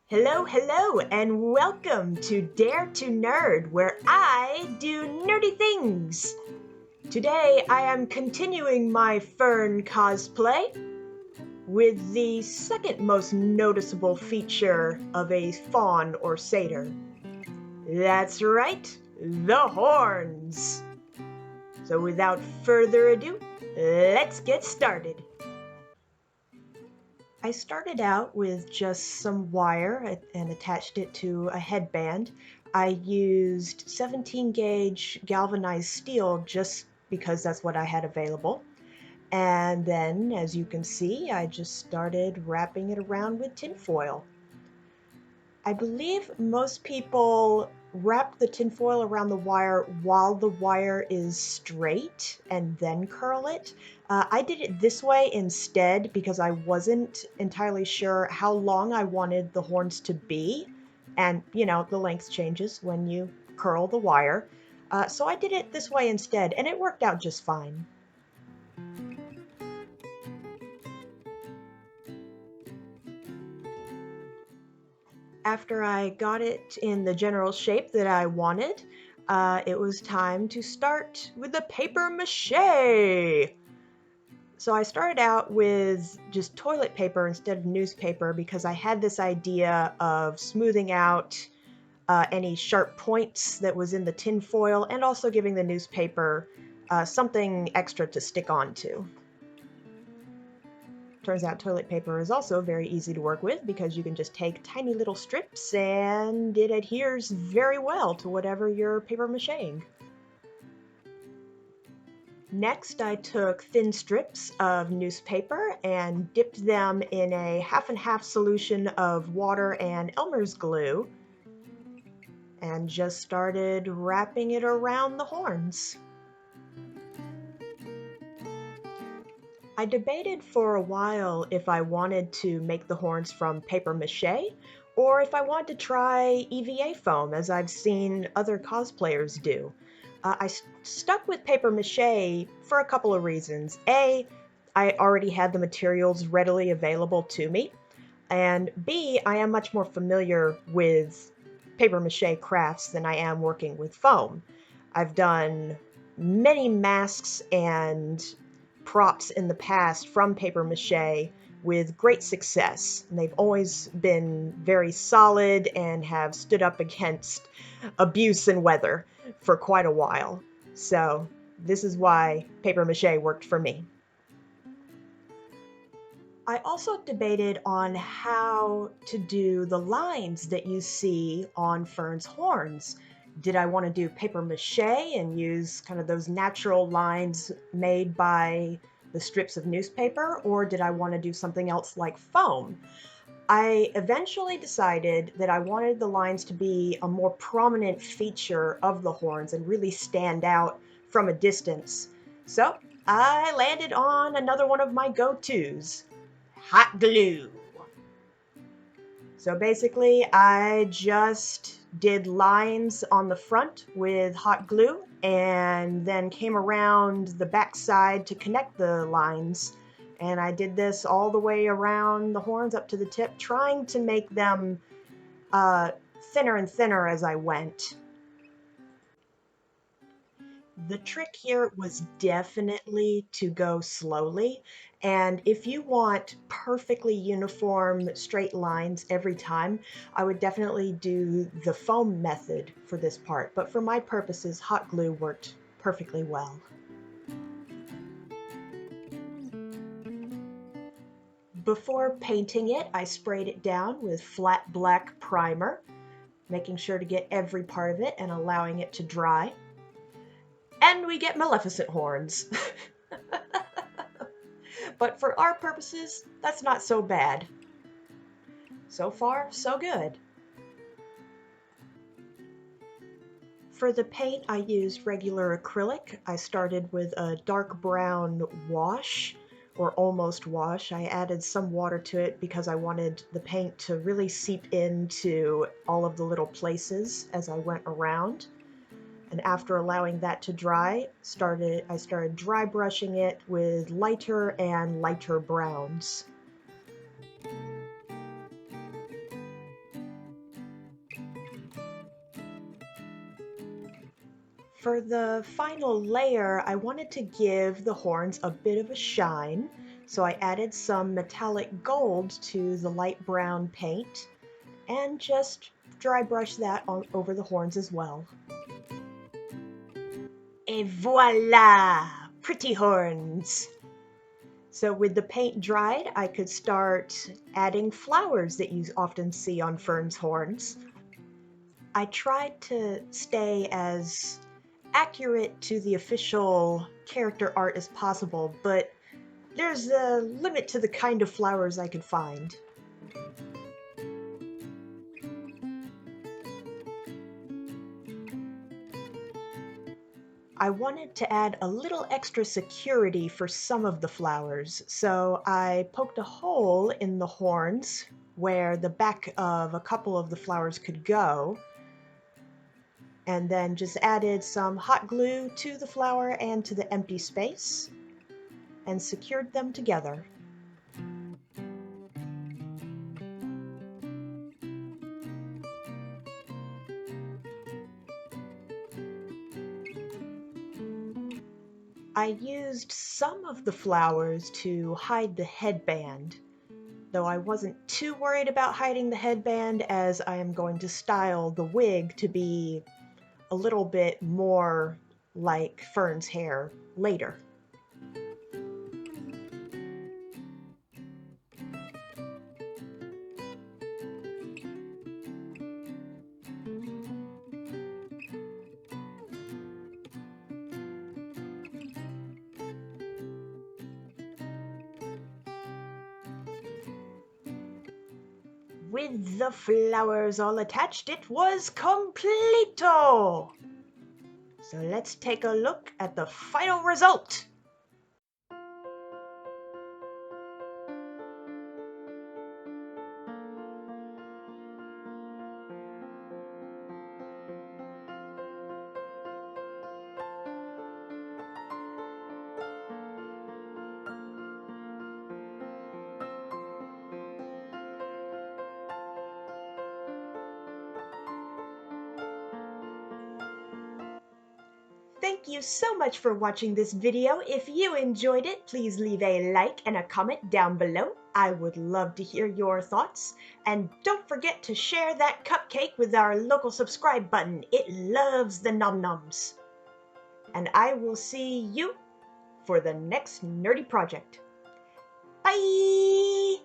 Hello, hello, and welcome to Dare to Nerd, where I do nerdy things. Today I am continuing my Fearne cosplay with the second most noticeable feature of a faun or satyr. That's right, the horns. So without further ado, let's get started. I started out with just some wire and attached it to a headband. I used 17 gauge galvanized steel just because that's what I had available. And then, as you can see, I just started wrapping it around with tinfoil. I believe most people wrap the tinfoil around the wire while the wire is straight and then curl it. I did it this way instead because I wasn't entirely sure how long I wanted the horns to be. And, the length changes when you curl the wire. So I did it this way instead, and it worked out just fine. After I got it in the general shape that I wanted, it was time to start with the paper mache. So I started out with just toilet paper instead of newspaper because I had this idea of smoothing out any sharp points that was in the tin foil and also giving the newspaper something extra to stick onto. Turns out toilet paper is also very easy to work with because you can just take tiny little strips and it adheres very well to whatever you're paper macheing. Next, I took thin strips of newspaper and dipped them in a half and half solution of water and Elmer's glue and just started wrapping it around the horns. I debated for a while if I wanted to make the horns from paper mache or if I wanted to try EVA foam as I've seen other cosplayers do. I stuck with paper mache for a couple of reasons. A, I already had the materials readily available to me, and B, I am much more familiar with paper mache crafts than I am working with foam. I've done many masks and props in the past from paper mache with great success. And they've always been very solid and have stood up against abuse and weather for quite a while. So this is why paper mache worked for me. I also debated on how to do the lines that you see on Fearne's horns. Did I want to do paper mache and use kind of those natural lines made by the strips of newspaper, or did I want to do something else like foam? I eventually decided that I wanted the lines to be a more prominent feature of the horns and really stand out from a distance. So I landed on another one of my go-tos, hot glue. So basically, I just did lines on the front with hot glue and then came around the back side to connect the lines. And I did this all the way around the horns up to the tip, trying to make them thinner and thinner as I went. The trick here was definitely to go slowly. And if you want perfectly uniform straight lines every time, I would definitely do the foam method for this part. But for my purposes, hot glue worked perfectly well. Before painting it, I sprayed it down with flat black primer, making sure to get every part of it and allowing it to dry. And we get Maleficent horns. But for our purposes, that's not so bad. So far, so good. For the paint, I used regular acrylic. I started with a dark brown wash, or almost wash. I added some water to it because I wanted the paint to really seep into all of the little places as I went around. And after allowing that to dry, I started dry brushing it with lighter and lighter browns. For the final layer, I wanted to give the horns a bit of a shine, so I added some metallic gold to the light brown paint and just dry brush that over the horns as well. Et voila! Pretty horns! So with the paint dried, I could start adding flowers that you often see on Fearne's horns. I tried to stay as accurate to the official character art as possible, but there's a limit to the kind of flowers I could find. I wanted to add a little extra security for some of the flowers, so I poked a hole in the horns where the back of a couple of the flowers could go, and then just added some hot glue to the flower and to the empty space, and secured them together. I used some of the flowers to hide the headband, though I wasn't too worried about hiding the headband as I am going to style the wig to be a little bit more like Fearne's hair later. With the flowers all attached, it was completo! So let's take a look at the final result. Thank you so much for watching this video. If you enjoyed it, please leave a like and a comment down below. I would love to hear your thoughts. And don't forget to share that cupcake with our local subscribe button. It loves the nom-noms. And I will see you for the next nerdy project. Bye!